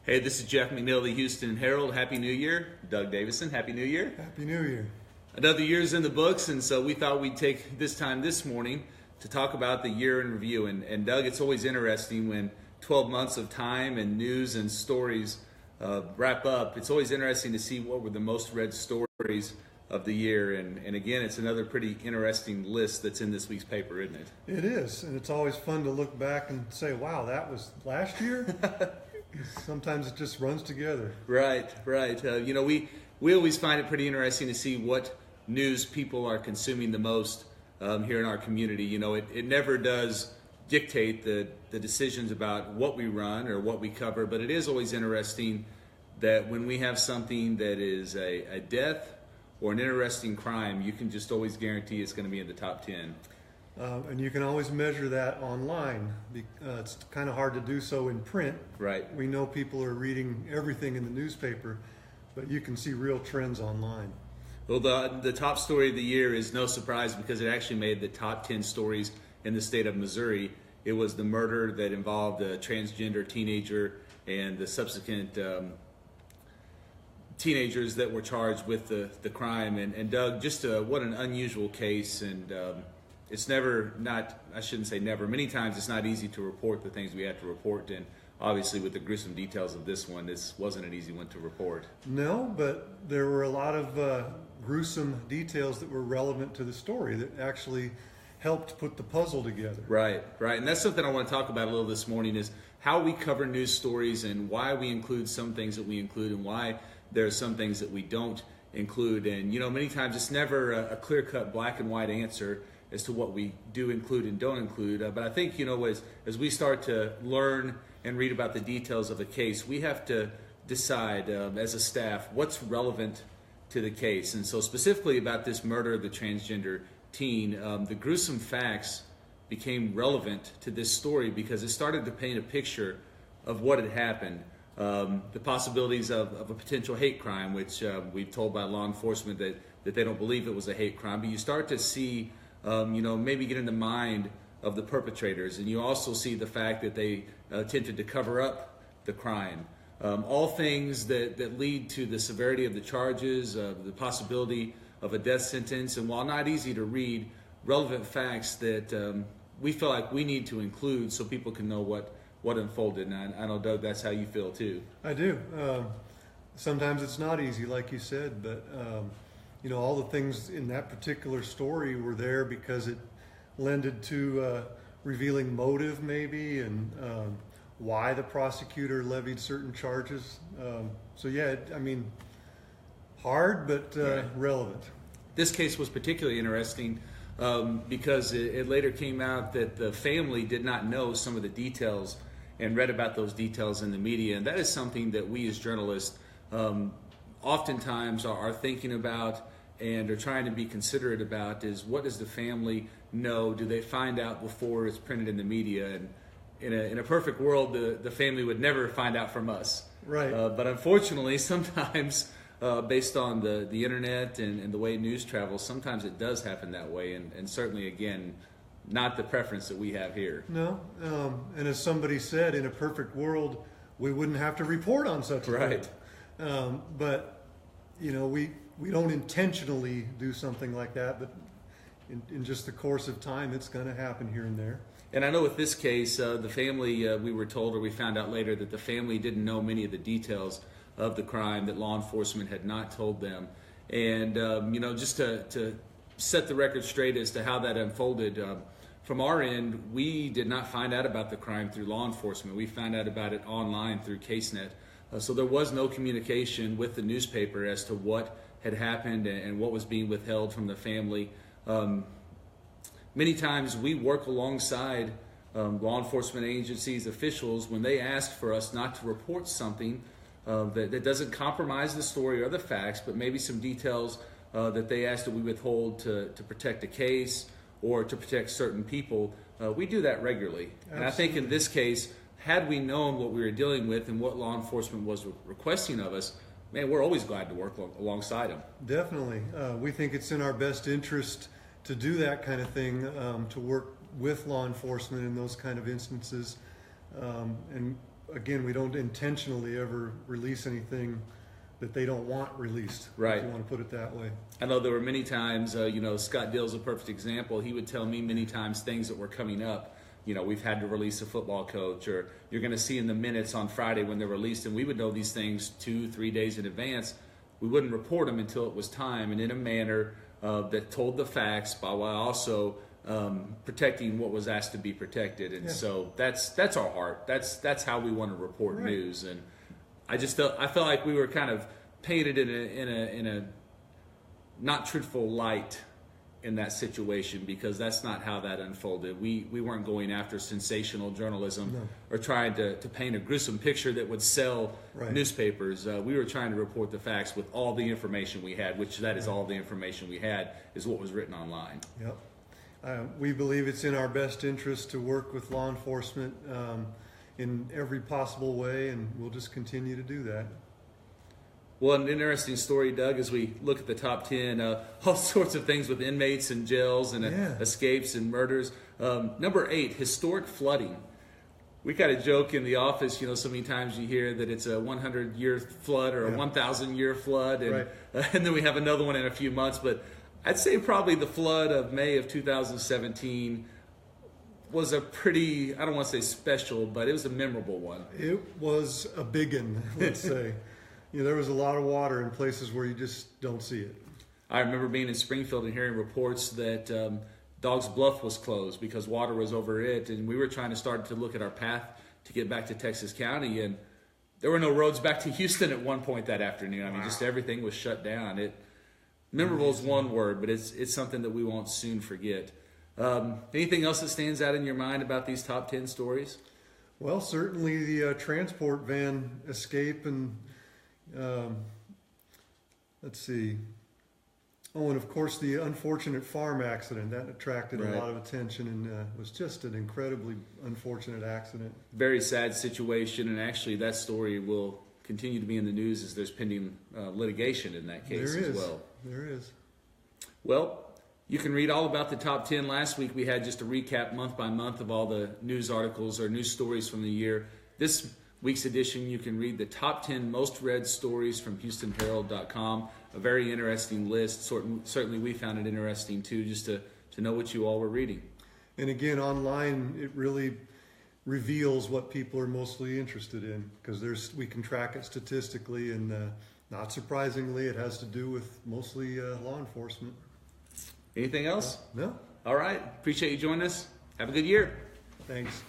Hey, this is Jeff McNiell of the Houston Herald. Happy New Year. Doug Davison, Happy New Year. Happy New Year. Another year's in the books, and so we thought we'd take this time this morning to talk about the year in review. And Doug, it's always interesting when 12 months of time and news and stories wrap up. It's always interesting to see what were the most read stories of the year. And again, it's another pretty interesting list that's in this week's paper, isn't it? It is, and it's always fun to look back and say, wow, that was last year? Sometimes it just runs together. Right. We always find it pretty interesting to see what news people are consuming the most here in our community. It never does dictate the decisions about what we run or what we cover, but it is always interesting that when we have something that is a death or an interesting crime, you can just always guarantee it's going to be in the top 10. And you can always measure that online. It's kind of hard to do so in print. Right. We know people are reading everything in the newspaper, but you can see real trends online. Well, the top story of the year is no surprise because it actually made the top 10 stories in the state of Missouri. It was the murder that involved a transgender teenager and the subsequent teenagers that were charged with the crime. And Doug, just what an unusual case. And it's I shouldn't say never, many times it's not easy to report the things we have to report. And obviously with the gruesome details of this one, this wasn't an easy one to report. No, but there were a lot of gruesome details that were relevant to the story that actually helped put the puzzle together. Right. And that's something I want to talk about a little this morning is how we cover news stories and why we include some things that we include and why there are some things that we don't include. And, many times it's never a clear-cut black and white answer as to what we do include and don't include. But I think, as we start to learn and read about the details of a case, we have to decide as a staff what's relevant to the case. And so specifically about this murder of the transgender teen, the gruesome facts became relevant to this story because it started to paint a picture of what had happened. The possibilities of a potential hate crime, which we've told by law enforcement that they don't believe it was a hate crime. But you start to see, maybe get in the mind of the perpetrators. And you also see the fact that they attempted to cover up the crime. All things that lead to the severity of the charges, the possibility of a death sentence. And while not easy to read, relevant facts that we feel like we need to include so people can know what unfolded. And I know, Doug, that's how you feel too. I do. Sometimes it's not easy, like you said, but all the things in that particular story were there because it lended to revealing motive maybe and why the prosecutor levied certain charges. Hard but relevant. This case was particularly interesting because it later came out that the family did not know some of the details and read about those details in the media. And that is something that we as journalists oftentimes are thinking about and are trying to be considerate about is what does the family know? Do they find out before it's printed in the media? And in a perfect world, the family would never find out from us. Right. But unfortunately, sometimes based on the internet and the way news travels, sometimes it does happen that way. And certainly, again, not the preference that we have here. No. And as somebody said, in a perfect world, we wouldn't have to report on such a right. thing. But, we don't intentionally do something like that, but in just the course of time, it's going to happen here and there. And I know with this case, the family, we were told, or we found out later, that the family didn't know many of the details of the crime, that law enforcement had not told them. And, just to set the record straight as to how that unfolded, from our end, we did not find out about the crime through law enforcement. We found out about it online through CaseNet. So there was no communication with the newspaper as to what had happened and what was being withheld from the family. Many times we work alongside law enforcement agencies, officials, when they ask for us not to report something that doesn't compromise the story or the facts, but maybe some details that they ask that we withhold to protect a case or to protect certain people. We do that regularly. Absolutely. And I think in this case, had we known what we were dealing with and what law enforcement was requesting of us, man, we're always glad to work alongside them. Definitely. We think it's in our best interest to do that kind of thing, to work with law enforcement in those kind of instances. And again, we don't intentionally ever release anything that they don't want released. Right. If you want to put it that way. I know there were many times, Scott Dill's a perfect example. He would tell me many times things that were coming up. We've had to release a football coach, or you're going to see in the minutes on Friday when they're released, and we would know these things 2-3 days in advance. We wouldn't report them until it was time, and in a manner that told the facts, while also protecting what was asked to be protected. And so that's our heart. That's how we want to report news. And I felt like we were kind of painted in a not truthful light in that situation, because that's not how that unfolded. We weren't going after sensational journalism or trying to paint a gruesome picture that would sell newspapers. We were trying to report the facts with all the information we had, which that is all the information we had is what was written online. Yep. We believe it's in our best interest to work with law enforcement in every possible way, and we'll just continue to do that. Well, an interesting story, Doug, as we look at the top 10, all sorts of things with inmates and jails and escapes and murders. Number 8, historic flooding. We kind of joke in the office, so many times you hear that it's a 100-year flood or a 1,000-year flood, and and then we have another one in a few months. But I'd say probably the flood of May of 2017 was a pretty, I don't want to say special, but it was a memorable one. It was a big one, let's say. There was a lot of water in places where you just don't see it. I remember being in Springfield and hearing reports that Dogs Bluff was closed because water was over it, and we were trying to start to look at our path to get back to Texas County, and there were no roads back to Houston at one point that afternoon. I mean, just everything was shut down. Memorable is one word, but it's something that we won't soon forget. Anything else that stands out in your mind about these top 10 stories? Well, certainly the transport van escape, and let's see. Oh, and of course the unfortunate farm accident that attracted a lot of attention, and was just an incredibly unfortunate accident. Very sad situation, and actually that story will continue to be in the news as there's pending litigation in that case as well. There is. Well, you can read all about the top 10. Last week we had just a recap month by month of all the news articles or news stories from the year. This week's edition, you can read the top 10 most read stories from HoustonHerald.com. A very interesting list. Certainly we found it interesting too, just to know what you all were reading. And again, online, it really reveals what people are mostly interested in, because we can track it statistically, and not surprisingly, it has to do with mostly law enforcement. Anything else? No. All right. Appreciate you joining us. Have a good year. Thanks.